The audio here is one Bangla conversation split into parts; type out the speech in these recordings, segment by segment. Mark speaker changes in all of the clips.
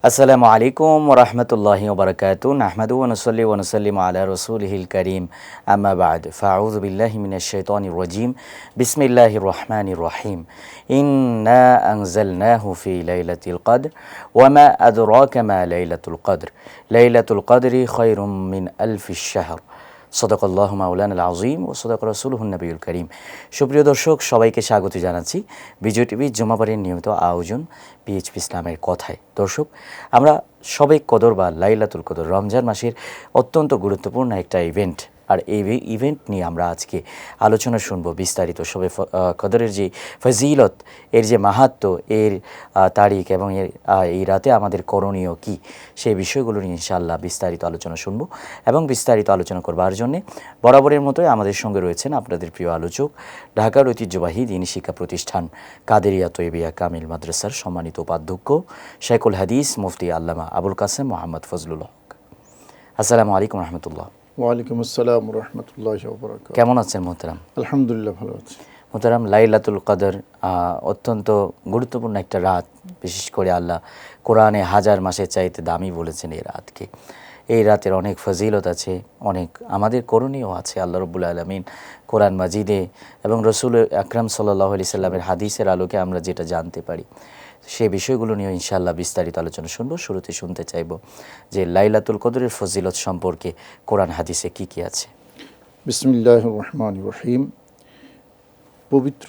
Speaker 1: আসসালামু আলাইকুম ওয়া রাহমাতুল্লাহি ওয়া বারাকাতুহু নাহমাদুহু ওয়া নুসাল্লি ওয়া নুসাল্লিমু আলা রাসূলিহিল কারীম আম্মা বা'দ ফাআউযু বিল্লাহি মিনাশ শাইতানির রাজীম বিসমিল্লাহির রহমানির রহিম ইন্না আনজালনাহু ফি লাইলাতিল কদর ওয়া মা আদরাকা মা লাইলাতুল কদর লাইলাতুল কদরি খায়রুম মিন আলফিশ শাহর সদাকাল্লাহু মাওলানাল আযীম ওয়া সদাকা রাসূলুহুন নবিয়ুল কারীম। সুপ্রিয় দর্শক, সবাইকে স্বাগত জানাচ্ছি বিজয় টিভি জুমাবারের নিয়মিত আয়োজন পিএইচপি ইসলামের কথায়। দর্শক, আমরা শবে কদর বা লাইলাতুল কদর রমজান মাসের অত্যন্ত গুরুত্বপূর্ণ একটা ইভেন্ট, আর এই ইভেন্ট নিয়ে আমরা আজকে আলোচনা শুনব বিস্তারিত। শবে কদরের যে ফজিলত, এর যে মাহাত্ম্য, এর তারিখ এবং এই রাতে আমাদের করণীয় কি, সেই বিষয়গুলো নিয়ে ইনশাআল্লাহ বিস্তারিত আলোচনা শুনব। এবং বিস্তারিত আলোচনা করবার জন্যে বরাবরের মতোই আমাদের সঙ্গে রয়েছেন আপনাদের প্রিয় আলোচক, ঢাকার ঐতিহ্যবাহী দ্বীনী শিক্ষা প্রতিষ্ঠান কাদেরিয়া তৈবিয়া কামিল মাদ্রাসার সম্মানিত উপাধ্যক্ষ শেখুল হাদিস মুফতি আল্লামা আবুল কাসেম মোহাম্মদ ফজলুল হক। আসসালামু আলাইকুম রহমতুল্লাহ।
Speaker 2: ওয়ালাইকুম আসসালাম রহমতুল্লাহি ওয়া বারাকাতুহু।
Speaker 1: কেমন আছেন মোহতারাম?
Speaker 2: আলহামদুলিল্লাহ, ভালো আছি।
Speaker 1: মোহতারাম, লাইলাতুল কদর অত্যন্ত গুরুত্বপূর্ণ একটা রাত। বিশেষ করে আল্লাহ কোরআনে হাজার মাসের চাইতে দামি বলেছেন এই রাতকে। এই রাতের অনেক ফজিলত আছে, অনেক আমাদের করণীয় আছে। আল্লাহ রাব্বুল আলামিন কোরআন মাজিদে এবং রসুল আকরাম সাল্লাল্লাহু আলাইহি সাল্লামের হাদিসের আলোকে আমরা যেটা জানতে পারি, সে বিষয়গুলো নিয়ে ইনশাআল্লাহ বিস্তারিত আলোচনা শুনবো। শুরুতে শুনতে চাইব যে লাইলাতুল কদরের ফজিলত সম্পর্কে কোরআন হাদিসে কি কি আছে।
Speaker 2: বিসমিল্লাহির রহমানির রহিম। পবিত্র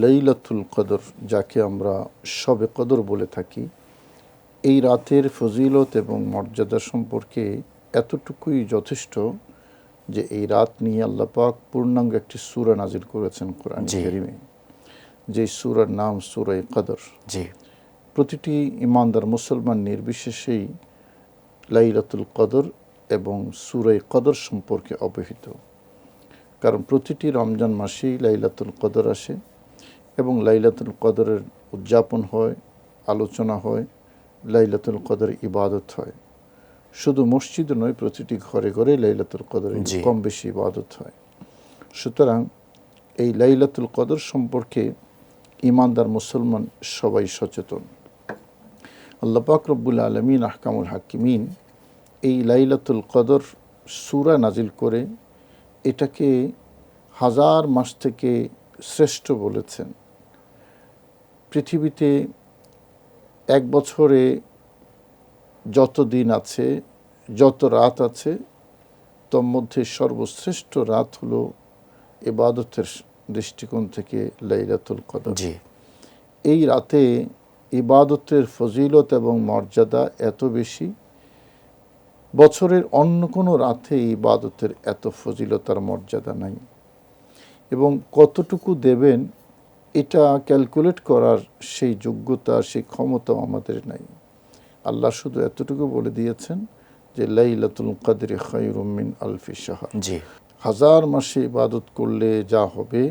Speaker 2: লাইলাতুল কদর, যাকে আমরা শবে কদর বলে থাকি, এই রাতের ফজিলত এবং মর্যাদা সম্পর্কে এতটুকুই যথেষ্ট যে এই রাত নিয়ে আল্লাহ পাক পূর্ণাঙ্গ একটি সূরা নাজিল করেছেন কোরআন কারীমে, যে সূরার নাম সূরা কদর।
Speaker 1: জি।
Speaker 2: প্রতিটি ঈমানদার মুসলমান নির্বিশেষেই লাইলাতুল কদর এবং সূরা কদর সম্পর্কে অবহিত, কারণ প্রতিটি রমজান মাসেই লাইলাতুল কদর আসে এবং লাইলাতুল কদরের উদযাপন হয়, আলোচনা হয়, লাইলাতুল কদর ইবাদত হয়। শুধু মসজিদ নয়, প্রতিটি ঘরে ঘরে লাইলাতুল কদরের কম বেশি ইবাদত হয়। সুতরাং এই লাইলাতুল কদর সম্পর্কে ঈমানদার মুসলমান সবাই সচেতন। আল্লাহ পাক রব্বুল আলামিন আহকামুল হাকিমিন এই লাইলাতুল কদর সূরা নাজিল করে এটাকে হাজার মাস থেকে শ্রেষ্ঠ বলেছেন। পৃথিবীতে এক বছরে যত দিন আছে, যত রাত আছে, তোর মধ্যে সর্বশ্রেষ্ঠ রাত হলো ইবাদতের দৃষ্টিকোণ থেকে লাইলাতুল কদর। এই রাতে ইবাদতের ফজিলত এবং মর্যাদা এত বেশি, বছরের অন্য কোনো রাতে ইবাদতের এত ফজিলত আর মর্যাদা নাই। এবং কতটুকু দেবেন এটা ক্যালকুলেট করার সেই যোগ্যতা, সেই ক্ষমতাও আমাদের নাই। আল্লাহ শুধু এতটুকু বলে দিয়েছেন যে লাইলাতুল কদরি খায়রুম মিন আলফি শাহর। হাজার মাসে ইবাদত করলে যা হবে,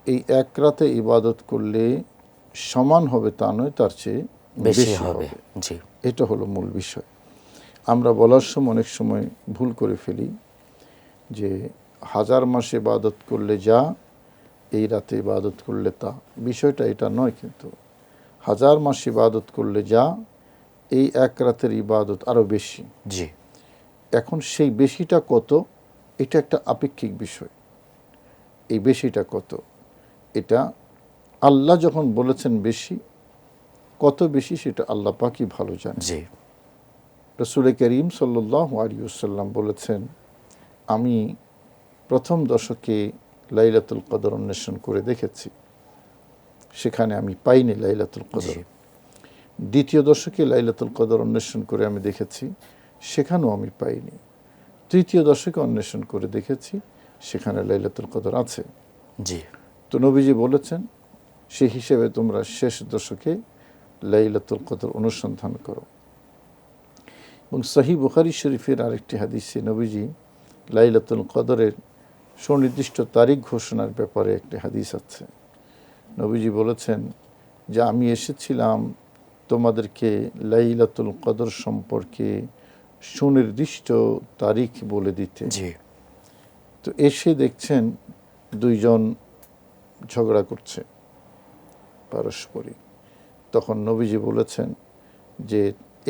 Speaker 2: এই এক রাতে ইবাদত করলে সমান হবে তা নয়, তার চেয়ে বেশি হবে। এটা হলো মূল বিষয়। আমরা বলার সময় অনেক সময় ভুল করে ফেলি যে হাজার মাসে ইবাদত করলে যা, এই রাতে ইবাদত করলে তা। বিষয়টা এটা নয়, কিন্তু হাজার মাস ইবাদত করলে যা, এই এক রাতের ইবাদত আরও বেশি। এখন সেই বেশিটা কত, এটা একটা আপেক্ষিক বিষয়। এই বেশিটা কত, এটা আল্লাহ যখন বলেছেন বেশি, কত বেশি সেটা আল্লাহ পাকই ভালো জানে। রাসূল করিম সাল্লাল্লাহু আলাইহি ওয়াসাল্লাম বলেছেন, আমি প্রথম দশকে লাইলাতুল কদর অন্বেষণ করে দেখেছি, সেখানে আমি পাইনি লাইলাতুল কদর। দ্বিতীয় দশকে লাইলাতুল কদর অন্বেষণ করে আমি দেখেছি, সেখানেও আমি পাইনি। তৃতীয় দশকে অন্বেষণ করে দেখেছি, সেখানে লাইলাতুল কদর আছে। তো নবীজি বলেছেন, সেই হিসেবে তোমরা শেষ দশকে লাইলাতুল কদর অনুসন্ধান করো। এবং সহিহ বুখারী শরীফের আরেকটি হাদিসে নবীজি লাইলাতুল কদরের সুনির্দিষ্ট তারিখ ঘোষণার ব্যাপারে একটি হাদিস আছে। নবীজি বলেছেন যে আমি এসেছিলাম তোমাদেরকে লাইলাতুল কদর সম্পর্কে সুনির্দিষ্ট তারিখ বলে দিতে। তো এসে দেখছেন দুইজন ঝগড়া করছে পারস্পরিক। তখন নবীজি বলেছেন যে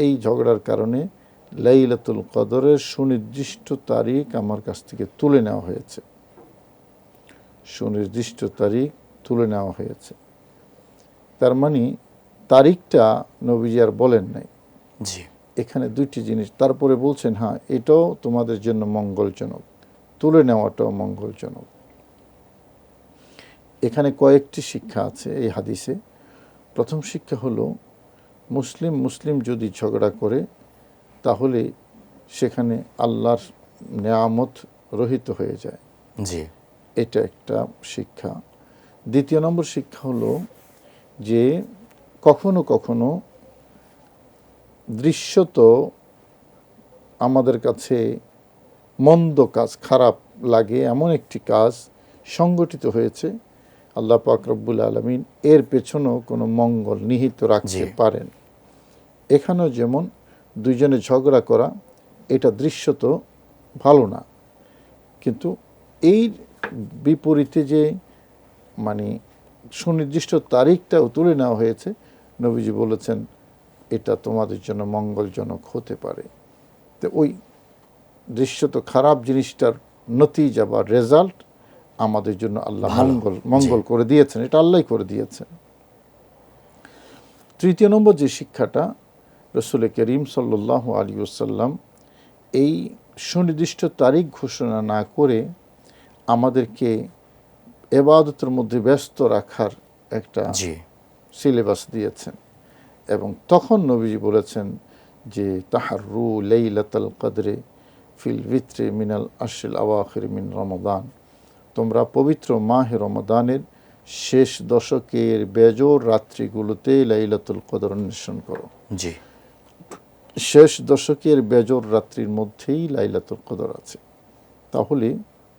Speaker 2: এই ঝগড়ার কারণে লাইলাতুল কদরের সুনির্দিষ্ট তারিখ আমার কাছ থেকে তুলে নেওয়া হয়েছে, সুনির্দিষ্ট তারিখ তুলে নেওয়া হয়েছে। তার মানে তারিখটা নবীজি আর বলেন নাই।
Speaker 1: জি,
Speaker 2: এখানে দুইটি জিনিস, তারপরে বলছেন হ্যাঁ এটাও তোমাদের জন্য মঙ্গলজনক, তুলে নেওয়াটাও মঙ্গলজনক। এখানে কয়েকটি শিক্ষা আছে এই হাদিসে। প্রথম শিক্ষা হলো মুসলিম যদি ঝগড়া করে তাহলে সেখানে আল্লাহর নেয়ামত রহিত হয়ে যায়,
Speaker 1: জি,
Speaker 2: এটা একটা শিক্ষা। দ্বিতীয় নম্বর শিক্ষা হলো যে কখনো কখনো দৃশ্যত আমাদের কাছে মন্দ কাজ, খারাপ লাগে এমন একটি কাজ সংগঠিত হয়েছে, আল্লাহ পাক রব্বুল আলামিন এর পেছনেও কোনো মঙ্গল নিহিত রাখতে পারেন। এখানেও যেমন দুইজনে ঝগড়া করা, এটা দৃশ্যত ভালো না, কিন্তু এই বিপরীতে যে মানে সুনির্দিষ্ট তারিখটাও তুলে নেওয়া হয়েছে, নবীজি বলেছেন এটা তোমাদের জন্য মঙ্গলজনক হতে পারে। তো ওই দৃশ্যত খারাপ জিনিসটার নতিজা বা রেজাল্ট আমাদের জন্য আল্লাহ মঙ্গল করে দিয়েছেন, এটা আল্লাহই করে দিয়েছেন। তৃতীয় নম্বর যে শিক্ষাটা, রসুল করিম সাল্লাল্লাহু আলাইহি ওয়াসাল্লাম এই সুনির্দিষ্ট তারিখ ঘোষণা না করে আমাদেরকে ইবাদতের মধ্যে ব্যস্ত রাখার একটা সিলেবাস দিয়েছেন। এবং তখন নবীজি বলেছেন যে তাহাররু লাইলাতুল কদরে ফিল ভিত্রে মিনাল আশরিল আওয়াখির মিন রমাদান, তোমরা পবিত্র মাহে রমাদানের শেষ দশকের বেজোর রাত্রিগুলোতে লাইলাতুল কদর অন্বেষণ করো।
Speaker 1: জি,
Speaker 2: শেষ দশকের বেজোর রাত্রির মধ্যেই লাইলাতুল কদর আছে। তাহলে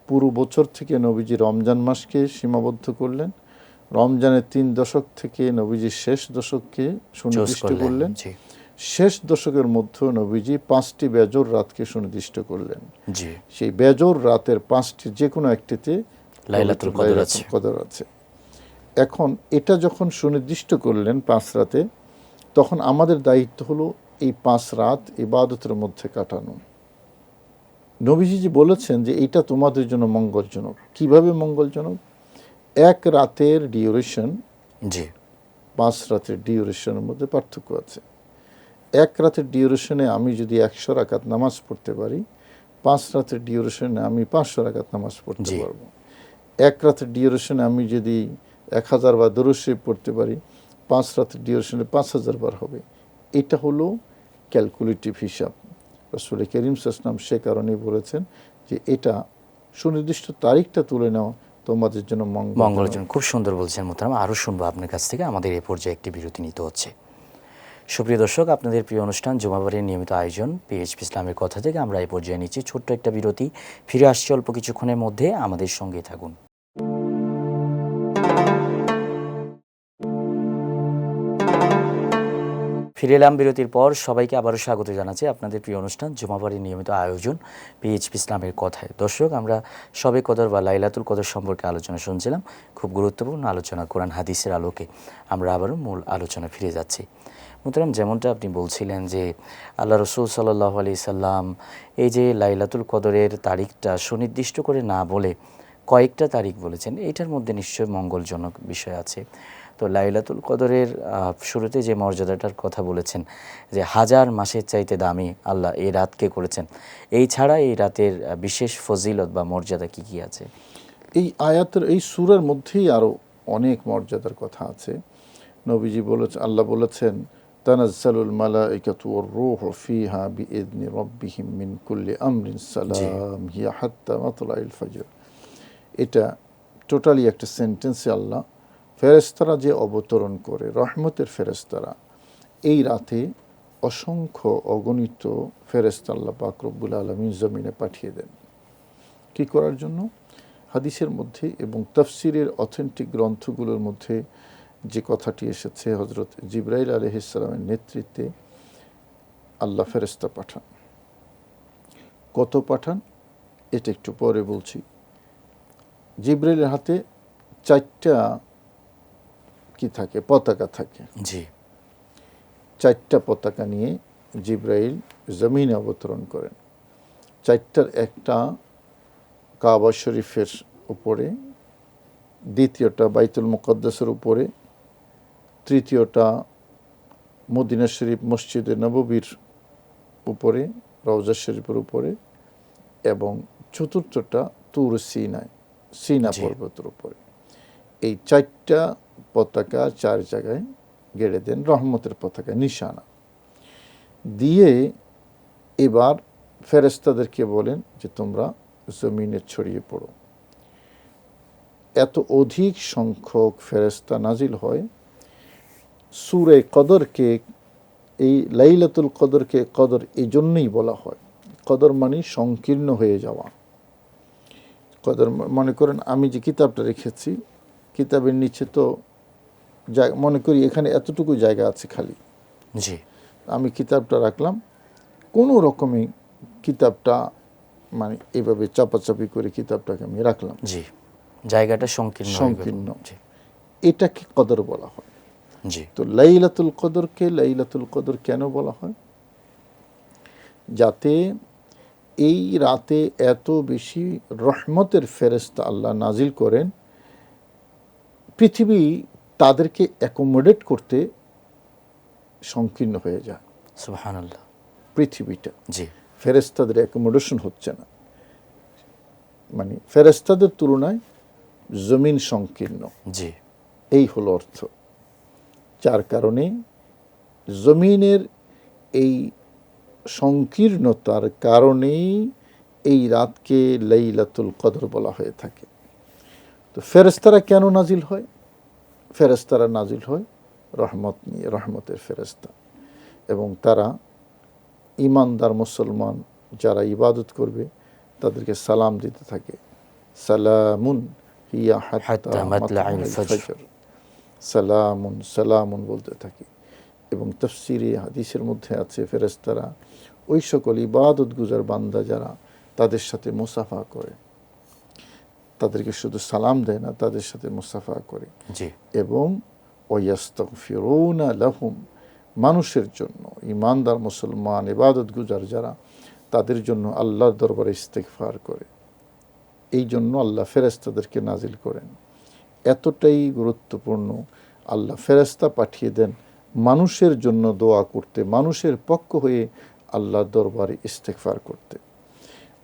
Speaker 2: পুরো বছর থেকে নবীজি রমজান মাসকে সীমাবদ্ধ করলেন, রমজানের 3 দশক থেকে নবীজি শেষ দশককে সুনির্দিষ্ট করলেন, শেষ দশকের মধ্যে নবীজি 5টি বেজোর রাতকে সুনির্দিষ্ট করলেন। সেই বেজোর রাতের 5টি যে কোনো একটিতে লাইলাতুল কদর আছে। এখন এটা যখন সুনির্দিষ্ট করলেন 5 রাতে, তখন আমাদের দায়িত্ব হলো এই 5 রাত ইবাদতের মধ্যে কাটানো। নবীজি যে বলেছেন যে এটা তোমাদের জন্য মঙ্গলজনক। কিভাবে মঙ্গলজনক? এক রাতের ডিউরেশন, 5 রাতের ডিউরেশনের মধ্যে পার্থক্য আছে। এক রাতের ডিউরেশনে আমি যদি 100 রাকাত নামাজ পড়তে পারি, 5 রাতের ডিউরেশনে আমি 500 রাকাত নামাজ পড়তে পারবো। এক রাতের ডিউরেশনে আমি যদি 1000 বার দরুদ শরীফ পড়তে পারি, 5 রাতের ডিউরেশনে 5000 বার হবে। এটা হলো ক্যালকুলেটিভ হিসাব। রাসূল করিম সাল্লাল্লাহু আলাইহি ওয়াসাল্লাম সে কারণেই বলেছেন যে এটা সুনির্দিষ্ট তারিখটা তুলে নাও তোমাদের জন্য মঙ্গলজনক।
Speaker 1: খুব সুন্দর বলছেন মোহতারাম। আরও শুনবো আপনার কাছ থেকে। আমাদের এই পর্যায়ে একটি বিরতি নিতে হচ্ছে। সুপ্রিয় দর্শক, আপনাদের প্রিয় অনুষ্ঠান জুমাবারের নিয়মিত আয়োজন পিএইচপি ইসলামের কথা থেকে আমরা এই পর্যায়ে নিচ্ছি ছোট্ট একটা বিরতি। ফিরে আসছি অল্প কিছুক্ষণের মধ্যে, আমাদের সঙ্গে থাকুন। ফিরে এলাম বিরতির পর। সবাইকে আবারও স্বাগত জানাচ্ছি আপনাদের প্রিয় অনুষ্ঠান জুমাবারের নিয়মিত আয়োজন পিএইচপি ইসলামের কথায়। দর্শক, আমরা শবে কদর বা লাইলাতুল কদর সম্পর্কে আলোচনা শুনছিলাম। খুব গুরুত্বপূর্ণ আলোচনা, কোরআন হাদিসের আলোকে আমরা আবারও মূল আলোচনা ফিরে যাচ্ছি। মোহতারাম, যেমনটা আপনি বলছিলেন যে আল্লাহ রসুল সাল্লাল্লাহু আলাইহি সাল্লাম এই যে লাইলাতুল কদরের তারিখটা সুনির্দিষ্ট করে না বলে কয়েকটা তারিখ বলেছেন, এটার মধ্যে নিশ্চয়ই মঙ্গলজনক বিষয় আছে। তো লাইলাতুল কদরের শুরুতে যে মর্যাদাটার কথা বলেছেন যে 1000 মাসের চাইতে দামি আল্লাহ এই রাতকে করেছেন, এই ছাড়া এই রাতের বিশেষ ফজিলত বা মর্যাদা কি কি আছে?
Speaker 2: এই আয়াতের এই সূরার মধ্যেই আরও অনেক মর্যাদার কথা আছে। নবীজি বলেছেন, আল্লাহ বলেছেন তানাজ্জালুল মালাইকাতু ওয়ার রূহু ফিহা বিইذনি রাব্বিহিম মিন কুল্লি আমরিন সালাম হিয়া হাত্তা মাতলাইল ফজর। এটা টোটালি একটা সেন্টেন্সে আল্লাহ ফেরেশতারা যে অবতরণ করে, রহমতের ফেরেশতারা, এই রাতে অসংখ্য অগণিত ফেরেশতা আল্লাহ পাক রব্বুল আলামিন জমিনে পাঠিয়ে দেন। কী করার জন্য? হাদিসের মধ্যে এবং তাফসিরের অথেন্টিক গ্রন্থগুলোর মধ্যে যে কথাটি এসেছে, হযরত জিবরাইল আলাইহিস সালামের নেতৃত্বে আল্লাহ ফেরেশতা পাঠান। কত পাঠান এটা একটু পরে বলছি। জিবরাইলের হাতে 4টা কি থাকে? পতাকা থাকে। 4টা পতাকা নিয়ে জিব্রাইল জমিনে অবতরণ করেন। 4টার একটা কাবা শরীফের উপরে, দ্বিতীয়টা বাইতুল মুকদ্দাসের উপরে, তৃতীয়টা মদিনা শরীফ মসজিদে নববীর উপরে, রওজা শরীফের উপরে, এবং চতুর্থটা তুর সিনা পর্বতের উপরে। এই 4টা পতাকা 4 জায়গায় গেড়ে দেন, রহমতের পতাকা, নিশানা দিয়ে এবার ফেরেশতাদেরকে বলেন যে তোমরা জমিনে ছড়িয়ে পড়ো। এত অধিক সংখ্যক ফেরেশতা নাজিল হয়। সূরা কদরকে, এই লাইলাতুল কদরকে কদর এই জন্যই বলা হয়। কদর মানে সংকীর্ণ হয়ে যাওয়া। কদর মনে করেন আমি যে কিতাবটা রেখেছি, কিতাবের নিচে তো মনে করি এখানে এতটুকু জায়গা আছে খালি,
Speaker 1: জি,
Speaker 2: আমি কিতাবটা রাখলাম, কোনো রকমে কিতাবটা মানে এভাবে চাপাচাপি করে কিতাবটাকে আমি রাখলাম,
Speaker 1: জি, জায়গাটা সংকীর্ণ,
Speaker 2: এটাকে কদর বলা হয়।
Speaker 1: জি,
Speaker 2: তো লাইলাতুল কদরকে লাইলাতুল কদর কেন বলা হয়? যাতে এই রাতে এত বেশি রহমতের ফেরেশতা আল্লাহ নাজিল করেন, পৃথিবী তাদেরকে অ্যাকোমোডেট করতে সংকীর্ণ হয়ে যায়।
Speaker 1: সুবহানাল্লাহ।
Speaker 2: পৃথিবীটা,
Speaker 1: জি,
Speaker 2: ফেরেশতাদের অ্যাকোমোডেশন হচ্ছে না, মানে ফেরেশতাদের তুলনায় জমিন সংকীর্ণ,
Speaker 1: জি,
Speaker 2: এই হলো অর্থ। যার কারণে জমিনের এই সংকীর্ণতার কারণেই এই রাতকে লাইলাতুল কদর বলা হয়ে থাকে। তো ফেরেশতারা কেন নাজিল হয়? ফেরেশতারা নাজিল হয় রহমত নিয়ে, রহমতের ফেরেশতা, এবং তারা ঈমানদার মুসলমান যারা ইবাদত করবে তাদেরকে সালাম দিতে থাকে, সালামুন হিয়া হাত্তা মাতলাইল ফজর, সালামুন সালামুন বলতে থাকে। এবং তাফসিরে হাদিসের মধ্যে আছে ফেরেশতারা ওই সকল ইবাদত গুজার বান্দা যারা তাদের সাথে মুসাফা করে, তাদেরকে শুধু সালাম দেয় না, তাদের সাথে মুসাফা করে।
Speaker 1: জি,
Speaker 2: এবং ওয়াস্তাগফিরুনা লাহুম, মানুষের জন্য, ঈমানদার মুসলমান ইবাদত গুজার যারা, তাদের জন্য আল্লাহর দরবারে ইস্তেগফার করে। এই জন্য আল্লাহ ফেরেশতাদেরকে নাজিল করেন। এতটাই গুরুত্বপূর্ণ, আল্লাহ ফেরেশতা পাঠিয়ে দেন মানুষের জন্য দোয়া করতে, মানুষের পক্ষ হয়ে আল্লাহর দরবারে ইস্তেগফার করতে।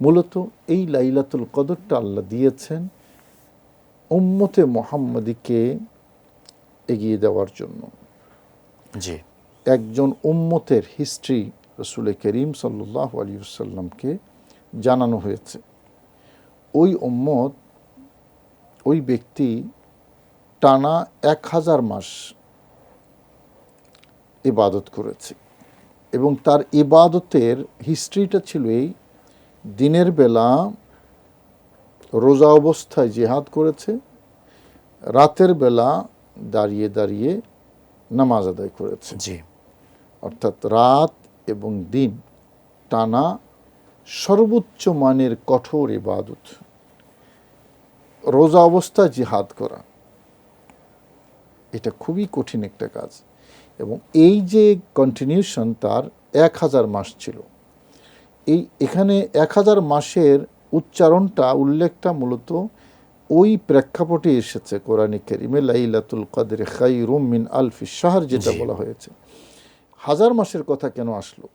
Speaker 2: মূলত এই লাইলাতুল কদরটা আল্লাহ দিয়েছেন উম্মতে মুহাম্মাদীকে এগিয়ে দেওয়ার জন্য।
Speaker 1: জি,
Speaker 2: একজন উম্মতের হিস্ট্রি রাসূল করিম সাল্লাল্লাহু আলাইহি ওয়াসাল্লামকে জানানো হয়েছে। ওই উম্মত, ওই ব্যক্তি টানা 1000 মাস ইবাদত করেছে, এবং তার ইবাদতের হিস্ট্রিটা ছিল এই: দিনের বেলা রোজা অবস্থায় জিহাদ করেছে, রাতের বেলা দাঁড়িয়ে দাঁড়িয়ে নামাজ আদায় করেছে।
Speaker 1: জি,
Speaker 2: অর্থাৎ রাত এবং দিন টানা সর্বোচ্চ মানের কঠোর ইবাদত, রোজা অবস্থায় জিহাদ করা, এটা খুবই কঠিন একটা কাজ। এবং এই যে কন্টিনিউশন তার 1000 মাস ছিল। এখানে 1000 মাসের উচ্চারণটা, উল্লেখটা মূলত ওই প্রেক্ষাপটে এসেছে কোরআনে কারিমে, লাইলাতুল কদর খায়রুম মিন আলফি শাহর যেটা বলা হয়েছে। 1000 মাসের কথা কেন আসলো?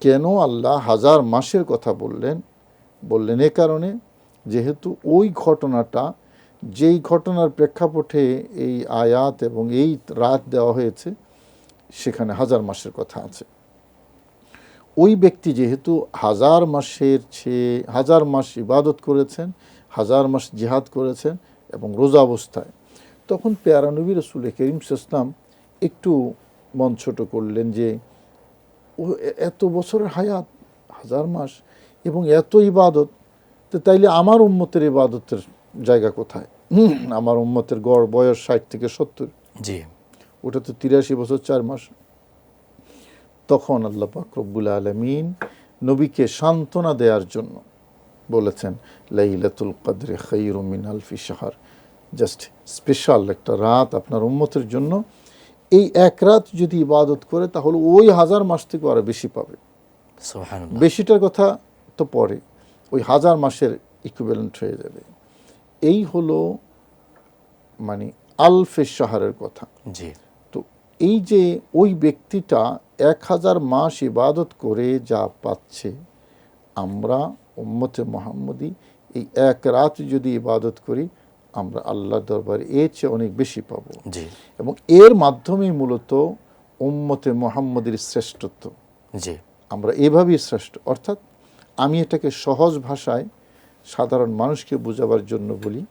Speaker 2: কেন আল্লাহ 1000 মাসের কথা বললেন এ কারণে, যেহেতু ওই ঘটনাটা, যেই ঘটনার প্রেক্ষাপটে এই আয়াত এবং এই রাত দেওয়া হয়েছে, সেখানে 1000 মাসের কথা আছে। ওই ব্যক্তি যেহেতু 1000 মাসের চেয়ে 1000 মাস ইবাদত করেছেন, 1000 মাস জিহাদ করেছেন এবং রোজা অবস্থায়, তখন পেয়ারা নবী রাসূল করিম সাল্লাল্লাহু আলাইহি ওয়াসাল্লাম একটু মন ছোট করলেন যে ও এত বছরের হায়াত, 1000 মাস এবং এত ইবাদত, তো তাইলে আমার উম্মতের ইবাদতের জায়গা কোথায়? আমার উম্মতের গড় বয়স 60 থেকে 70,
Speaker 1: জি,
Speaker 2: ওটা তো 83 বছর 4 মাস। তখন আল্লাহ পাক রব্বুল আলামিন নবীকে সান্ত্বনা দেওয়ার জন্য বলেছেন, লাইলাতুল কদর খায়রুম মিন আলফি শাহর, জাস্ট স্পেশাল একটা রাত আপনার উম্মতের জন্য, এই এক রাত যদি ইবাদত করে তাহলে ওই 1000 মাস থেকে আরো বেশি পাবে।
Speaker 1: সুবহানাল্লাহ।
Speaker 2: বেশিটার কথা তো পরে, ওই 1000 মাসের ইকুইভ্যালেন্ট হয়ে যাবে। এই হলো মানে আলফে শাহরের কথা।
Speaker 1: জি
Speaker 2: তো এই যে ওই ব্যক্তিটা 1000 মাস ইবাদত করে যা পাচ্ছে, আমরা উম্মতে মুহাম্মদী এই এক রাত যদি ইবাদত করি আমরা আল্লাহর দরবারে এর চেয়ে অনেক বেশি পাবো।
Speaker 1: জি
Speaker 2: এবং এর মাধ্যমেই মূলত উম্মতে মুহাম্মদের শ্রেষ্ঠত্ব।
Speaker 1: জি
Speaker 2: আমরা এভাবেই শ্রেষ্ঠ। অর্থাৎ আমি এটাকে সহজ ভাষায় সাধারণ মানুষকে বোঝাবার জন্য বলি,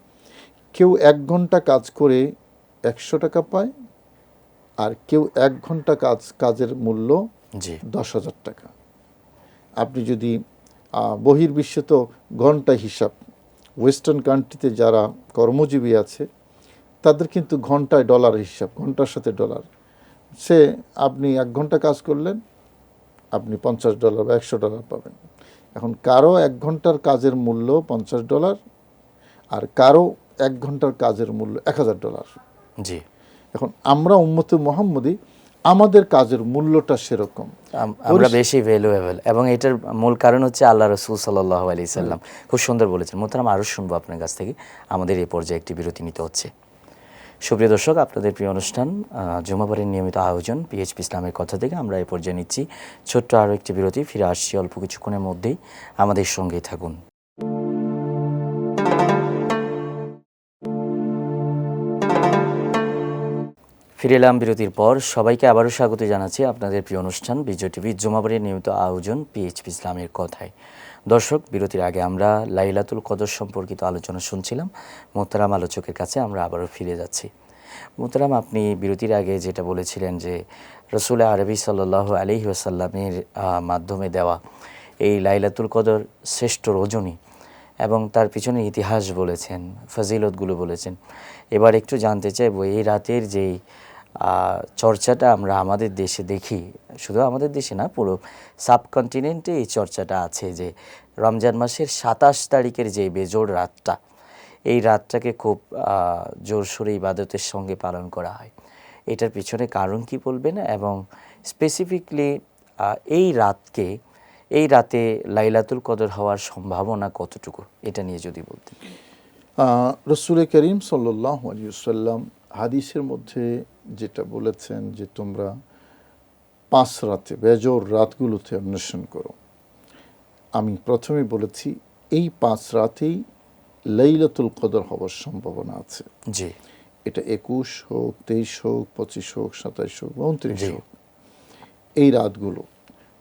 Speaker 2: কেউ 1 ঘন্টা কাজ করে 100 টাকা পায়, আর কেউ 1 ঘন্টা কাজের মূল্য
Speaker 1: জি
Speaker 2: 10,000 টাকা। আপনি যদি বহির্বিশ্বে তো ঘন্টা হিসাব, ওয়েস্টার্ন কান্ট্রিতে যারা কর্মজীবী আছে তাদের কিন্তু ঘন্টায় ডলার হিসাব, ঘন্টার সাথে ডলার। সে আপনি 1 ঘন্টা কাজ করলেন, আপনি $50 বা $100 পাবেন। এখন কারো 1 ঘন্টার কাজের মূল্য $50, আর কারো 1 ঘন্টার কাজের মূল্য $1000।
Speaker 1: জি
Speaker 2: এখন আমরা উম্মতে মুহাম্মদী, আমাদের কাজের মূল্যটা সেরকম,
Speaker 1: আমরা বেশি ভ্যালুয়েবল, এবং এটার মূল কারণ হচ্ছে আল্লাহ রাসূল সাল্লাল্লাহু আলাইহি সাল্লাম। খুব সুন্দর বলেছেন মোহতারাম। আরও শুনবো আপনার কাছ থেকে। আমাদের এই পর্যায়ে একটি বিরতি নিতে হচ্ছে। সুপ্রিয় দর্শক, আপনাদের প্রিয় অনুষ্ঠান জুমাবারের নিয়মিত আয়োজন পিএইচপি ইসলামের কথা থেকে আমরা এই পর্যায়ে নিচ্ছি ছোট্ট আরও একটি বিরতি। ফিরে আসছি অল্প কিছুক্ষণের মধ্যেই, আমাদের সঙ্গেই থাকুন। ফিরে এলাম বিরতির পর। সবাইকে আবারও স্বাগত জানাচ্ছি আপনাদের প্রিয় অনুষ্ঠান বিজয় টিভি জুমাবারের নিয়মিত আয়োজন পিএইচপি ইসলামের কথায়। দর্শক, বিরতির আগে আমরা লাইলাতুল কদর সম্পর্কিত আলোচনা শুনছিলাম। মোহতারাম আলোচকের কাছে আমরা আবারও ফিরে যাচ্ছি। মোহতারাম, আপনি বিরতির আগে যেটা বলেছিলেন যে রাসূল আরবি সাল্লাল্লাহু আলাইহি ওয়াসাল্লামের মাধ্যমে দেওয়া এই লাইলাতুল কদর শ্রেষ্ঠ রজনী, এবং তার পিছনে ইতিহাস বলেছেন, ফজিলতগুলো বলেছেন। এবার একটু জানতে চাইবো, এই রাতের যেই চর্চাটা আমরা আমাদের দেশে দেখি, শুধু আমাদের দেশে না, পুরো সাবকন্টিনেন্টে এই চর্চাটা আছে যে রমজান মাসের 27 তারিখের যে বেজোড় রাতটা, এই রাতটাকে খুব জোরসোরে ইবাদতের সঙ্গে পালন করা হয়। এটার পিছনে কারণ কি বলবেন? এবং স্পেসিফিকলি এই রাতে লাইলাতুল কদর হওয়ার সম্ভাবনা কতটুকু, এটা নিয়ে যদি বলতেন।
Speaker 2: রাসূল করিম সাল্লাল্লাহু আলাইহি ওয়াসাল্লাম হাদিসের মধ্যে যেটা বলেছেন যে তোমরা 5 রাতে, বেজোর রাতগুলোতে অন্বেষণ করো। আমি প্রথমে বলেছি এই 5 রাতেই লাইলাতুল কদর হওয়ার সম্ভাবনা আছে।
Speaker 1: জি
Speaker 2: এটা 21 হোক, 23 হোক, 25 হোক, 27 হোক, 29 হোক, এই রাতগুলো।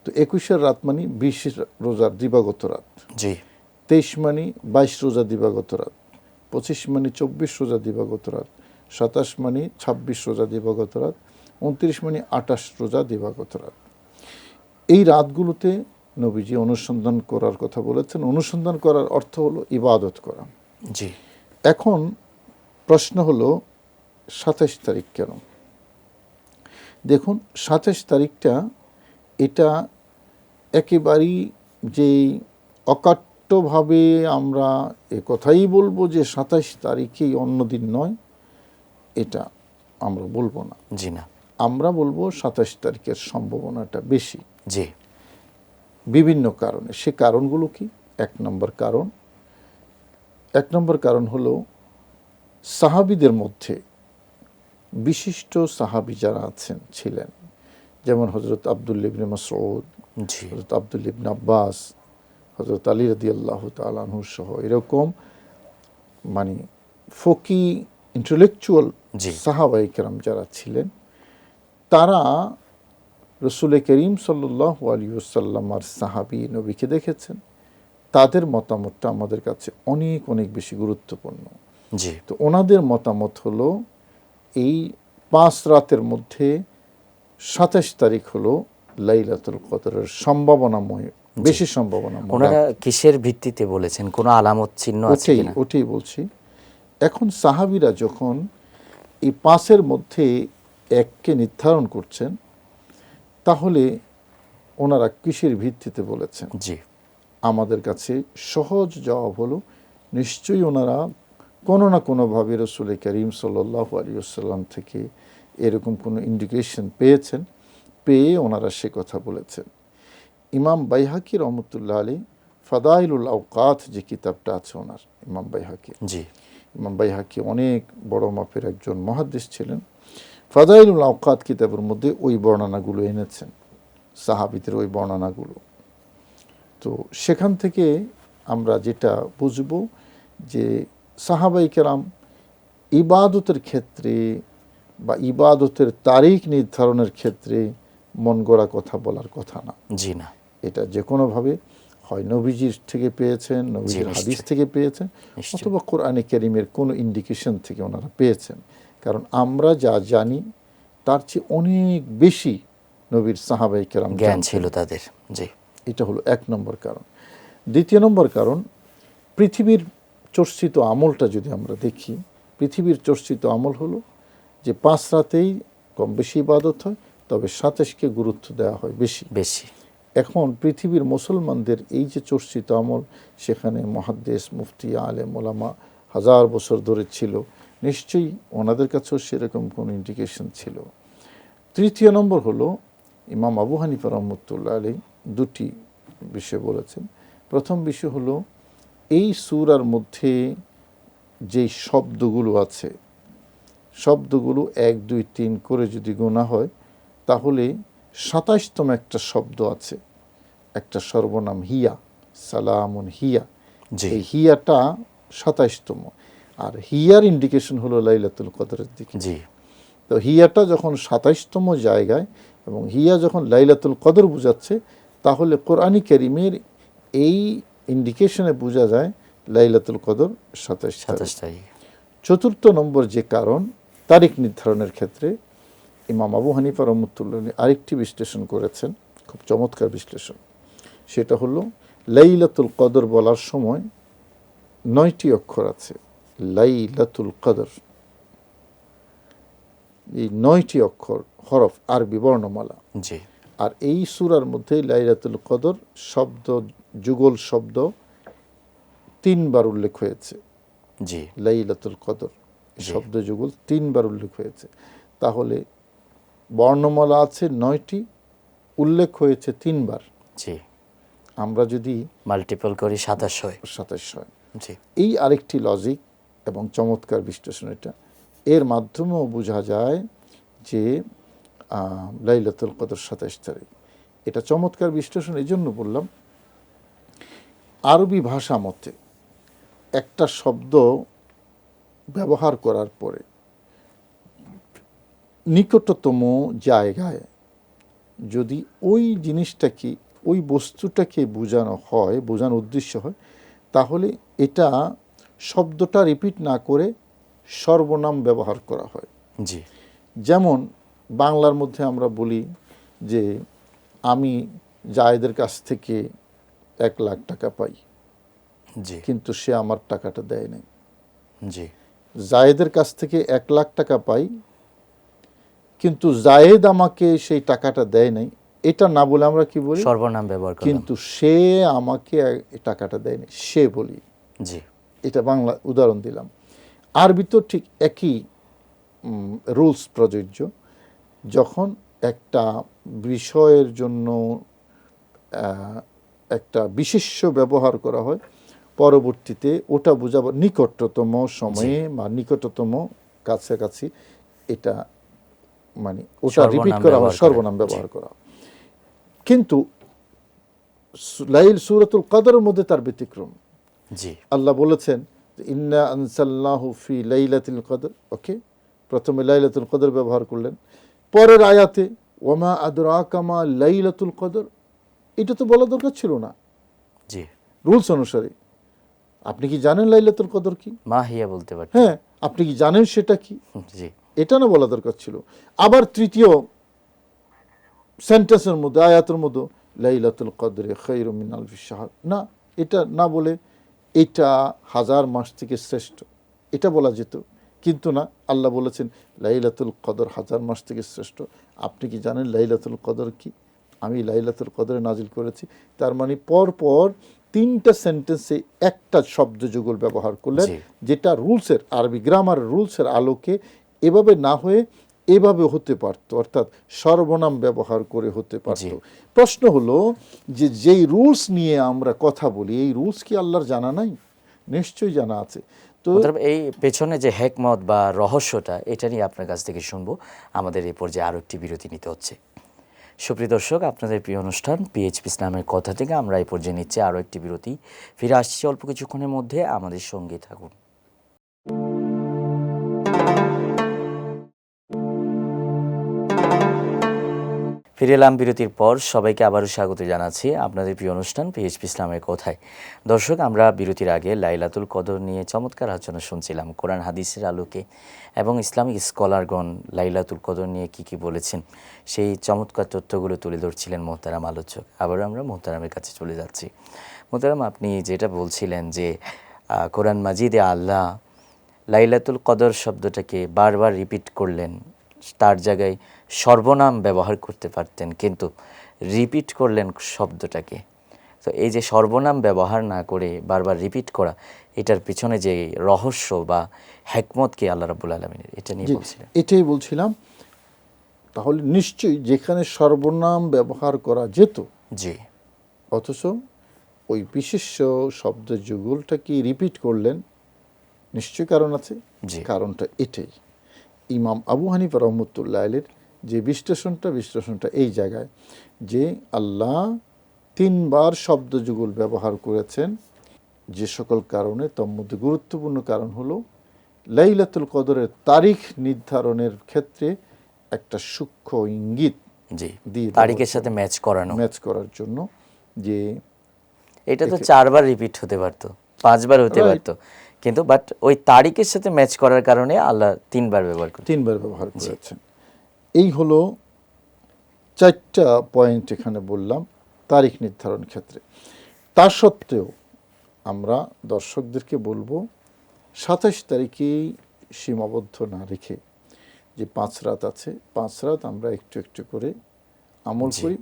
Speaker 2: তো 21-এর রাত মানে 20 রোজার দিবাগত রাত,
Speaker 1: জি
Speaker 2: 23 মানে 22 রোজা দিবাগত রাত, 25 মানে 24 রোজা দিবাগত রাত, 27 মানে 26 রোজা দিবাগত রাত, 29 মানে 28 রোজা দিবাগত রাত। এই রাতগুলোতে নবীজি অনুসন্ধান করার কথা বলেছেন। অনুসন্ধান করার অর্থ হলো ইবাদত করা।
Speaker 1: জি
Speaker 2: এখন প্রশ্ন হলো 27 তারিখ কেন? দেখুন, 27 তারিখটা এটা একেবারেই যে অকাট্যভাবে আমরা কথাই বলবো যে 27 তারিখেই অন্য দিন নয়, এটা আমরা বলবো না।
Speaker 1: জি না,
Speaker 2: আমরা বলবো 27 তারিখের সম্ভাবনাটা বেশি,
Speaker 1: জি
Speaker 2: বিভিন্ন কারণে। সে কারণগুলো কি? এক নম্বর কারণ হলো সাহাবীদের মধ্যে বিশিষ্ট সাহাবী যারা ছিলেন, যেমন হযরত আব্দুল্লাহ ইবনে মাসউদ,
Speaker 1: জি
Speaker 2: হযরত আব্দুল্লাহ ইবনে আব্বাস, হযরত আলী রাদিয়াল্লাহু তাআলা আনহু সহ এরকম মানে ফকি ইন্টেলেকচুয়াল সাহাবায়ে কেরাম যারা ছিলেন, তারা রাসূল করিম সাল্লাল্লাহু আলাইহি ওয়াসাল্লাম আর সাহাবী নবীকে দেখেছেন। তাদের মতামতটা আমাদের কাছে অনেক অনেক বেশি গুরুত্বপূর্ণ।
Speaker 1: জি
Speaker 2: তো ওনাদের মতামত হলো এই 5 রাতের মধ্যে 27 তারিখ হলো লাইলাতুল কদরের সম্ভাবনাময়, বেশি সম্ভাবনাময়।
Speaker 1: ওনারা কিসের ভিত্তিতে বলেছেন? কোনো আলামত চিহ্ন আছে কিনা?
Speaker 2: ওটাই বলছি। এখন সাহাবীরা যখন এই 5-এর মধ্যে এককে নির্ধারণ করছেন, তাহলে ওনারা কিসের ভিত্তিতে বলেছেন?
Speaker 1: জি
Speaker 2: আমাদের কাছে সহজ জবাব হলো নিশ্চয়ই ওনারা কোনো না কোনোভাবে রাসূল করিম সাল্লাল্লাহু আলাইহি ওয়াসাল্লাম থেকে এরকম কোনো ইন্ডিকেশন পেয়েছেন, পেয়ে ওনারা সে কথা বলেছেন। ইমাম বাইহাকি রহমতুল্লাহ আলী ফাদাইলুল আওকাত যে কিতাবটা আছে ওনার, ইমাম বাইহাকি,
Speaker 1: জি,
Speaker 2: ইমাম বাইহাকি অনেক বড় মাপের একজন মুহাদ্দিস ছিলেন। ফাদাইলুল আওকাত কিতাবের মধ্যে ওই বর্ণনাগুলো এনেছেন, সাহাবীদের ওই বর্ণনাগুলো। তো সেখান থেকে আমরা যেটা বুঝব যে সাহাবাই কেরাম ইবাদতের ক্ষেত্রে বা ইবাদতের তারিখ নির্ধারণের ক্ষেত্রে মন গড়া কথা বলার কথা না।
Speaker 1: জি না,
Speaker 2: এটা যে কোনোভাবে হয় নবীজির থেকে পেয়েছেন, নবীজির হাদিস থেকে পেয়েছেন, অথবা কোরআনে কারীমের কোনো ইন্ডিকেশন থেকে ওনারা পেয়েছেন। কারণ আমরা যা জানি তার চেয়ে অনেক বেশি নবীর সাহাবাই কেরাম
Speaker 1: জ্ঞান ছিল তাদের। জি,
Speaker 2: এটা হলো এক নম্বর কারণ। দ্বিতীয় নম্বর কারণ, পৃথিবীর চর্চিত আমলটা যদি আমরা দেখি, পৃথিবীর চর্চিত আমল হলো যে 5 রাতেই কম বেশি ইবাদত হয়, তবে 27কে গুরুত্ব দেওয়া হয় বেশি
Speaker 1: বেশি।
Speaker 2: এখন পৃথিবীর মুসলমানদের এই যে চর্চিত আমল, সেখানে মুহাদ্দিস, মুফতি, আলেম, ওলামা হাজার বছর ধরে ছিল, নিশ্চয়ই ওনাদের কাছেও সেরকম কোনো ইন্ডিকেশন ছিল। তৃতীয় নম্বর হলো ইমাম আবু হানিফা রহমতুল্লাহ আলাইহি দুটি বিষয় বলেছেন। প্রথম বিষয় হলো এই সূরার মধ্যে যেই শব্দগুলো আছে, শব্দগুলো 1, 2, 3 করে যদি গোনা হয়, তাহলে 27তম একটা শব্দ আছে, একটা সর্বনাম হিয়া, সালামুন হিয়া। এই হিয়াটা 27তম, আর হিয়ার ইন্ডিকেশন হলো লাইলাতুল কদরের দিকে।
Speaker 1: জি,
Speaker 2: তো হিয়াটা যখন 27তম জায়গায় এবং হিয়া যখন লাইলাতুল কদর বোঝাচ্ছে, তাহলে কোরআনী কারীমের এই ইন্ডিকেশনে বোঝা যায় লাইলাতুল কদর 27 তারিখ। চতুর্থ নম্বর যে কারণ তারিখ নির্ধারণের ক্ষেত্রে, ইমাম আবু হানিফা রহমতুল্লাহ আরেকটি বিশ্লেষণ করেছেন, খুব চমৎকার বিশ্লেষণ। সেটা হলো লাইলাতুল কদর বলার সময় 9টি অক্ষর আছে, লাইলাতুল কদর, এই 9টি অক্ষর হরফ আরবি বর্ণমালা।
Speaker 1: জি,
Speaker 2: আর এই সূরার মধ্যে লাইলাতুল কদর শব্দ, যুগল শব্দ 3 বার উল্লেখ হয়েছে।
Speaker 1: জি,
Speaker 2: লাইলাতুল কদর শব্দ যুগল 3 বার উল্লেখ হয়েছে। তাহলে বর্ণমালা আছে 9টি, উল্লেখ হয়েছে 3 বার।
Speaker 1: জি,
Speaker 2: আমরা যদি
Speaker 1: মাল্টিপল করি 27 হয়।
Speaker 2: 27 হয়।
Speaker 1: জি,
Speaker 2: এই আরেকটি লজিক এবং চমৎকার বিশ্লেষণ এটা। এর মাধ্যমেও বোঝা যায় যে লাইলাতুল কদর 27 তারিখ। এটা চমৎকার বিশ্লেষণ এই জন্য বললাম, আরবি ভাষা মতে একটা শব্দ ব্যবহার করার পরে নিকটতম জায়গায় যদি ওই জিনিসটাকে, ওই বস্তুটাকে বোঝানো হয়, বোঝানোর উদ্দেশ্য হয়, তাহলে এটা শব্দটা রিপিট না করে সর্বনাম ব্যবহার করা হয়।
Speaker 1: জি,
Speaker 2: যেমন বাংলার মধ্যে আমরা বলি যে আমি জায়েদের কাছ থেকে 1 লাখ টাকা পাই,
Speaker 1: জি,
Speaker 2: কিন্তু সে আমার টাকাটা দেয় নাই।
Speaker 1: জি,
Speaker 2: জায়েদের কাছ থেকে 1 লাখ টাকা পাই, কিন্তু জায়েদ আমাকে সেই টাকাটা দেয় নাই, এটা না বলে আমরা কি বলি?
Speaker 1: সর্বনাম ব্যবহার করলাম।
Speaker 2: কিন্তু সে আমাকে টাকাটা দেয়নি, সে বলি।
Speaker 1: জি,
Speaker 2: এটা বাংলা উদাহরণ দিলাম। আরবিতেও ঠিক একই রুলস প্রযোজ্য। যখন একটা বিষয়ের জন্য একটা বিশেষ্য ব্যবহার করা হয়, পরবর্তীতে ওটা বোঝাবার নিকটতম সময়ে বা নিকটতম কাছাকাছি এটা মানে ওটা রিপিট করা হয়, সর্বনাম ব্যবহার করা। কিন্তু সূরাতুল কদরের মধ্যে তার ব্যতিক্রম।
Speaker 1: জি,
Speaker 2: আল্লাহ বলেছেন ইন্না আনসালনাহু ফি লাইলাতুল কদর, ওকে, প্রথমে লাইলাতুল কদর ব্যবহার করলেন, পরের আয়াতে ওমা আদরাকা মা লাইলাতুল কদর, এটা তো বলা দরকার ছিল না
Speaker 1: জি,
Speaker 2: রুলস অনুসারে। আপনি কি জানেন লাইলাতুল কদর কি?
Speaker 1: মা হিয়া বলতে পারতেন।
Speaker 2: হ্যাঁ, আপনি কি জানেন সেটা কি?
Speaker 1: জি,
Speaker 2: এটা না বলা দরকার ছিল। আবার তৃতীয় সেন্টেন্সের মধ্যে, আয়াতের মধ্যে লাইলাতুল কদরে খায়রুম মিন আলফি শাহর, না, এটা না বলে এটা 1000 মাস থেকে শ্রেষ্ঠ, এটা বলা যেত। কিন্তু না, আল্লাহ বলেছেন লাইলাতুল কদর 1000 মাস থেকে শ্রেষ্ঠ। আপনি কি জানেন লাইলাতুল কদর কি? আমি লাইলাতুল কদরে নাজিল করেছি। তার মানে পর পর 3টা সেন্টেন্সে একটা শব্দ যুগল ব্যবহার করলেন, যেটা রুলসের, আরবি গ্রামার রুলসের আলোকে এভাবে না হয়ে এভাবে হতে পারত, অর্থাৎ সর্বনাম ব্যবহার করে হতে পারত।
Speaker 1: জি।
Speaker 2: প্রশ্ন হলো যে যেই রুলস নিয়ে আমরা কথা বলি, এই রুলস কি আল্লাহর জানা নাই? নিশ্চয়ই জানা আছে। তো
Speaker 1: মোহতারাম, এই পেছনে যে হেকমত বা রহস্যটা, এটা নিয়ে আপনার কাছ থেকে শুনবো। আমাদের এই পর্যায়ে আরও একটি বিরতি নিতে হচ্ছে। সুপ্রিয় দর্শক, আপনাদের প্রিয় অনুষ্ঠান পিএইচপি ইসলামের কথা থেকে আমরা এই পর্যায়ে নিচ্ছি আরও একটি বিরতি। ফিরে আসছি অল্প কিছুক্ষণের মধ্যে, আমাদের সঙ্গে থাকুন। ফিরে এলাম বিরতির পর। সবাইকে আবারও স্বাগত জানাচ্ছি আপনাদের প্রিয় অনুষ্ঠান পিএইচপি ইসলামের কথায়। দর্শক, আমরা বিরতির আগে লাইলাতুল কদর নিয়ে চমৎকার আলোচনা শুনছিলাম কোরআন হাদিসের আলোকে, এবং ইসলামিক স্কলারগণ লাইলাতুল কদর নিয়ে কি কি বলেছেন সেই চমৎকার তথ্যগুলো তুলে ধরছিলেন মোহতারাম আলোচক। আবারও আমরা মোহতারামের কাছে চলে যাচ্ছি। মোহতারাম, আপনি যেটা বলছিলেন যে কোরআন মাজিদে আল্লাহ লাইলাতুল কদর শব্দটাকে বারবার রিপিট করলেন, তার জায়গায় সর্বনাম ব্যবহার করতে পারতেন, কিন্তু রিপিট করলেন শব্দটাকে। তো এই যে সর্বনাম ব্যবহার না করে বারবার রিপিট করা, এটার পিছনে যে রহস্য বা হেকমত কি আল্লাহ রাব্বুল আলামিনের, এটা নিয়ে বলছিলেন।
Speaker 2: এটাই বলছিলাম। তাহলে নিশ্চয়ই যেখানে সর্বনাম ব্যবহার করা যেত,
Speaker 1: জি
Speaker 2: অথচ ওই বিশেষ্য শব্দ যুগলটাকে রিপিট করলেন, নিশ্চয়ই কারণ আছে।
Speaker 1: জি
Speaker 2: কারণটা এটাই, ইমাম আবু হানিফা রহমতুল্লাহ আলাইহির যে বিশ্লেষণটা এই জায়গায়, যে আল্লাহ 3বার শব্দ যুগল ব্যবহার করেছেন। যে সকল কারণে, তার মধ্যে গুরুত্বপূর্ণ কারণ হলো লাইলাতুল কদরের তারিখ নির্ধারণের ক্ষেত্রে একটা সূক্ষ্ম ইঙ্গিত
Speaker 1: জি
Speaker 2: দিয়ে
Speaker 1: তারিখের সাথে
Speaker 2: ম্যাচ করার জন্য, যে
Speaker 1: এটা তো 4বার রিপিট হতে পারতো, 5বার হতে পারতো, কিন্তু বাট ওই তারিখের সাথে ম্যাচ করার কারণে আল্লাহ 3বার ব্যবহার করেন।
Speaker 2: 3বার ব্যবহার করেছেন। এই হলো 4টা পয়েন্ট এখানে বললাম তারিখ নির্ধারণ ক্ষেত্রে। তা সত্ত্বেও আমরা দর্শকদেরকে বলবো 27 তারিখেই সীমাবদ্ধ না রেখে, যে 5 রাত আছে, 5 রাত আমরা একটু একটু করে আমল করি,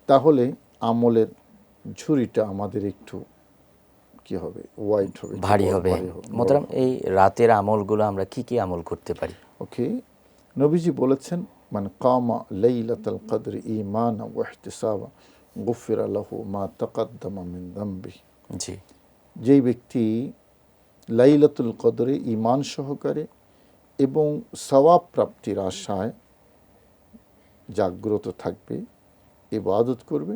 Speaker 2: তাহলে আমলের ঝুড়িটা আমাদের একটু কি হবে, ওয়াইড হবে,
Speaker 1: ভারী হবে। মোহতারাম, এই রাতের আমলগুলো আমরা কি কি আমল করতে পারি?
Speaker 2: ওকে, নবীজি বলেছেন, মান কামা লাইলাতুল কদর ঈমানা ওয়া ইহতিসাবা গুফিরা লাহু মা তাকাদ্দামা মিন যামবিহি।
Speaker 1: জি
Speaker 2: যেই ব্যক্তি লাইলাতুল কদরে ঈমান সহকারে এবং সওয়াব প্রাপ্তির আশায় জাগ্রত থাকবে, ইবাদত করবে,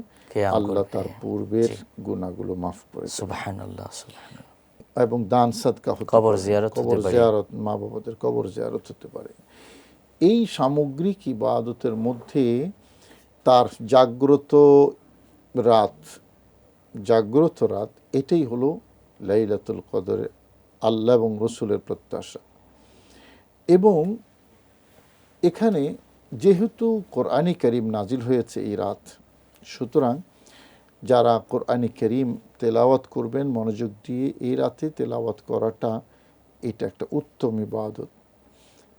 Speaker 2: আল্লাহ তার পূর্বের গুনাহগুলো মাফ করে দেবেন।
Speaker 1: সুবহানাল্লাহ, সুবহানাল্লাহ।
Speaker 2: এবং দান সাদকা হতে
Speaker 1: কবর
Speaker 2: পারে,
Speaker 1: জিয়ারত হতে
Speaker 2: কবর
Speaker 1: পারে।
Speaker 2: জিয়ারত, মা বাবাদের কবর জিয়ারত হতে পারে। এই সামগ্রিক ইবাদতের মধ্যে তার জাগ্রত রাত, এটাই হলো লাইলাতুল কদরে আল্লাহ এবং রসুলের প্রত্যাশা। এবং এখানে যেহেতু কোরআনী কারীম নাজিল হয়েছে এই রাত, সুতরাং যারা কোরআনী কারীম তেলাওয়াত করবেন মনোযোগ দিয়ে, এই রাতে তেলাওয়াত করাটা এটা একটা উত্তম ইবাদত।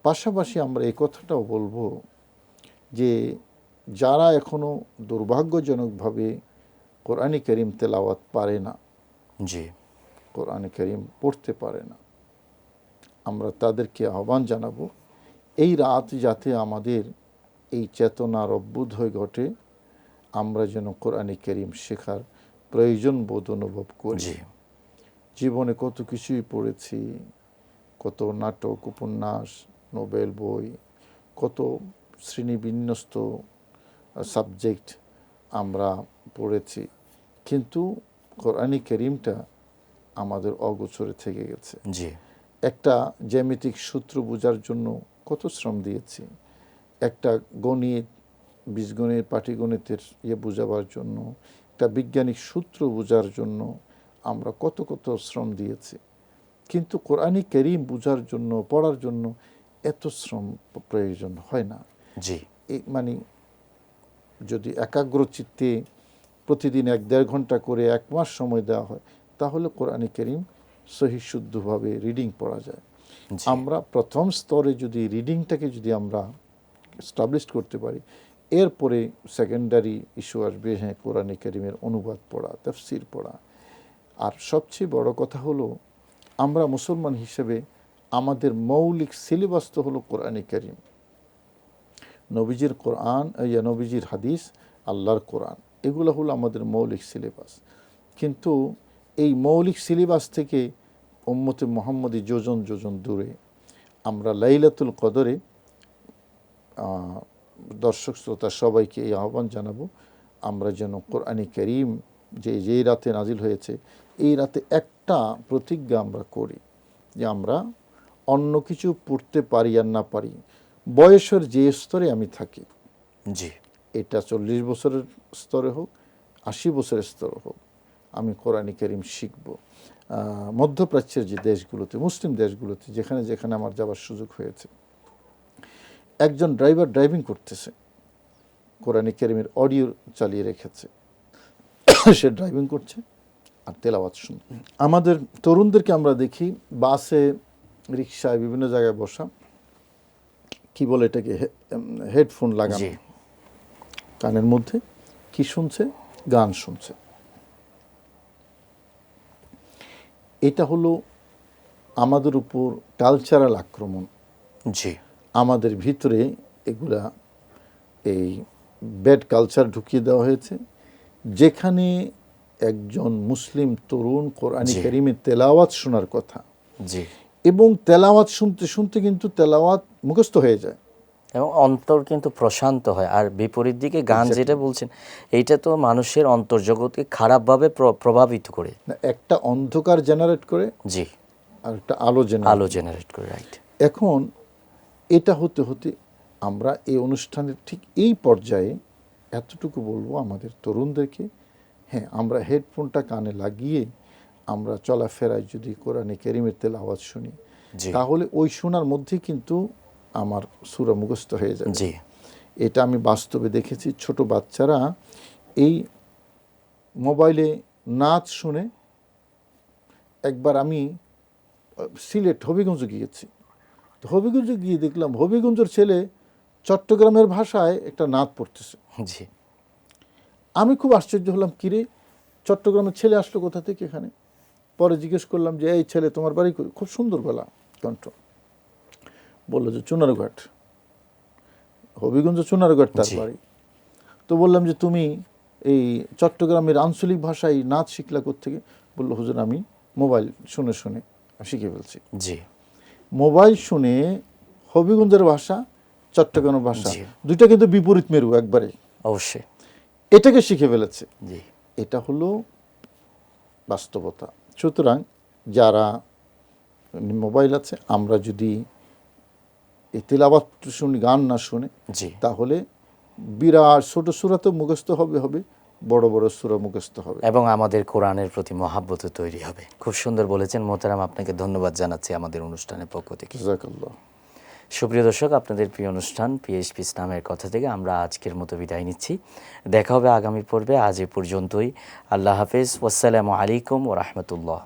Speaker 2: পাশাপাশি আমরা এই কথাটাও বলবো যে যারা এখনও দুর্ভাগ্যজনকভাবে কোরআনী কারীম তেলাওয়াত পারে না,
Speaker 1: জি
Speaker 2: কোরআনী কারীম পড়তে পারে না, আমরা তাদেরকে আহ্বান জানাবো, এই রাত যাতে আমাদের এই চেতনার অভ্যুদয় ঘটে, আমরা যেন কোরআনী কারীম শেখার প্রয়োজন বোধ অনুভব করি। জীবনে কত কিছুই পড়েছি, কত নাটক, উপন্যাস, নোবেল বই, কত শ্রেণীবিন্যস্ত সাবজেক্ট আমরা পড়েছি, কিন্তু কোরআনী কারীমটা আমাদের অগোচরে থেকে গেছে। একটা জ্যামিতিক সূত্র বোঝার জন্য কত শ্রম দিয়েছি, একটা গণিত, বীজগণিত, পাটিগণিতের বোঝাবার জন্য, একটা বৈজ্ঞানিক সূত্র বোঝার জন্য আমরা কত কত শ্রম দিয়েছি, কিন্তু কোরআনী কারীম বোঝার জন্য, পড়ার জন্য এত শ্রম প্রয়োজন হয় না। মানে যদি একাগ্র চিত্তে প্রতিদিন 1-1.5 ঘন্টা করে 1 মাস সময় দেওয়া হয়, তাহলে কোরআনী কারীম সহি শুদ্ধভাবে রিডিং পড়া যায়। আমরা প্রথম স্তরে যদি রিডিংটাকে যদি আমরা এস্টাবলিশ করতে পারি, এরপরে সেকেন্ডারি ইস্যু আসবে, হ্যাঁ, কোরআনী কারীমের অনুবাদ পড়া, তাফসীর পড়া। আর সবচেয়ে বড় কথা হলো, আমরা মুসলমান হিসেবে আমাদের মৌলিক সিলেবাস তো হলো কোরআনী কারীম। নবীজির কোরআন, নবীজির হাদিস, আল্লাহর কোরআন, এগুলো হলো আমাদের মৌলিক সিলেবাস। কিন্তু এই মৌলিক সিলেবাস থেকে উম্মতে মুহাম্মদী যোজন যোজন দূরে। আমরা লাইলাতুল কদরে দর্শক শ্রোতা সবাইকে এই আহ্বান জানাবো, আমরা যেন কোরআনে কারীম যেই রাতে নাজিল হয়েছে, এই রাতে একটা প্রতিজ্ঞা আমরা করি যে আমরা অন্য কিছু পড়তে পারি আর না পারি, বয়সের যে স্তরে আমি থাকি,
Speaker 1: জি,
Speaker 2: এটা 40 বছরের স্তরে হোক, 80 বছরের স্তরে হোক, আমি কোরআনে কারীম শিখব। মধ্যপ্রাচ্যের যে দেশগুলোতে, মুসলিম দেশগুলোতে, যেখানে যেখানে আমার যাওয়ার সুযোগ হয়েছে, একজন ড্রাইভার ড্রাইভিং করতেছে, কোরআনে কারীমের অডিও চালিয়ে রেখেছে, সে ড্রাইভিং করছে আর তেলাওয়াত শুনছে। আমাদের তরুণদেরকে আমরা দেখি বাসে, রিক্সায়, বিভিন্ন জায়গায় বসা, কি বলে এটাকে, হেডফোন লাগানো,
Speaker 1: জি,
Speaker 2: কানের মধ্যে কি শুনছে, গান শুনছে। এটা হলো আমাদের উপর কালচারাল আক্রমণ।
Speaker 1: জি,
Speaker 2: আমাদের ভিতরে এগুলা, এই ব্যাড কালচার ঢুকিয়ে দেওয়া হয়েছে, যেখানে একজন মুসলিম তরুণ কোরআনে
Speaker 1: জি।
Speaker 2: কারীমের তেলাওয়াত শোনার কথা,
Speaker 1: জি,
Speaker 2: এবং তেলাওয়াত শুনতে শুনতে কিন্তু তেলাওয়াত মুখস্থ হয়ে যায়,
Speaker 1: এবং অন্তর কিন্তু প্রশান্ত হয়। আর বিপরীত দিকে গান যেটা বলছেন, এইটা তো মানুষের অন্তর্জগৎকে খারাপভাবে প্রভাবিত করে।
Speaker 2: না, একটা অন্ধকার জেনারেট করে
Speaker 1: জি,
Speaker 2: আর একটা আলো
Speaker 1: আলো জেনারেট করে, রাইট।
Speaker 2: এখন এটা হতে হতে আমরা এই অনুষ্ঠানের ঠিক এই পর্যায়ে এতটুকু বলবো আমাদের তরুণদেরকে, হ্যাঁ, আমরা হেডফোনটা কানে লাগিয়ে আমরা চলাফেরায় যদি কোরআনে কারীমের তেলাওয়াত শুনি,
Speaker 1: জি,
Speaker 2: তাহলে ওই শোনার মধ্যেই কিন্তু আমার সূরা মুখস্থ হয়ে যাবে।
Speaker 1: জি,
Speaker 2: এটা আমি বাস্তবে দেখেছি। ছোট বাচ্চারা এই মোবাইলে নাচ শুনে, একবার আমি সিলেট হবিগঞ্জ গিয়েছি, তো হবিগঞ্জে গিয়ে দেখলাম হবিগঞ্জের ছেলে চট্টগ্রামের ভাষায় একটা নাচ পড়তেছে।
Speaker 1: জি,
Speaker 2: আমি খুব আশ্চর্য হলাম, কিরে, চট্টগ্রামের ছেলে আসলো কোথা থেকে এখানে? পরে জিজ্ঞেস করলাম যে, এই ছেলে তোমার বাড়ি কই? খুব সুন্দর গলা, কণ্ঠ। বললো যে চুনারঘাট, হবিগঞ্জ চুনারঘাট তার
Speaker 1: জি।
Speaker 2: বাড়ি। তো বললাম যে তুমি এই চট্টগ্রামের আঞ্চলিক ভাষায় নাচ শিখলা কোত্থেকে? বললো, হুজুর আমি মোবাইল শুনে শুনে শিখে ফেলছি।
Speaker 1: জি,
Speaker 2: মোবাইল শুনে হবিগঞ্জের ভাষা, চট্টগ্রামের ভাষা,
Speaker 1: জি।
Speaker 2: দুইটা কিন্তু বিপরীত মেরু একবারে,
Speaker 1: অবশ্যই।
Speaker 2: এটাকে শিখে ফেলেছে।
Speaker 1: জি,
Speaker 2: এটা হলো বাস্তবতা। সুতরাং যারা মোবাইল আছে, আমরা যদি এই তেলাওয়াত শুনি, গান না শুনে,
Speaker 1: জি,
Speaker 2: তাহলে বিরাট ছোট সূরা তো মুখস্থ হবে, বড় বড় সূরা মুখস্থ হবে।
Speaker 1: এবং আমাদের কোরআনের প্রতি মহাব্বত তৈরি হবে। খুব সুন্দর বলেছেন মোহতারাম, আপনাকে ধন্যবাদ জানাচ্ছি আমাদের অনুষ্ঠানের পক্ষ থেকে।
Speaker 2: জাযাকাল্লাহ।
Speaker 1: সুপ্রিয় দর্শক, আপনাদের প্রিয় অনুষ্ঠান পিএসপি ইসলামের কথা থেকে আমরা আজকের মতো বিদায় নিচ্ছি। দেখা হবে আগামী পর্বে। আজ এ পর্যন্তই। আল্লাহ হাফেজ। ওয়াসসালামু আলাইকুম ওয়া রাহমাতুল্লাহ।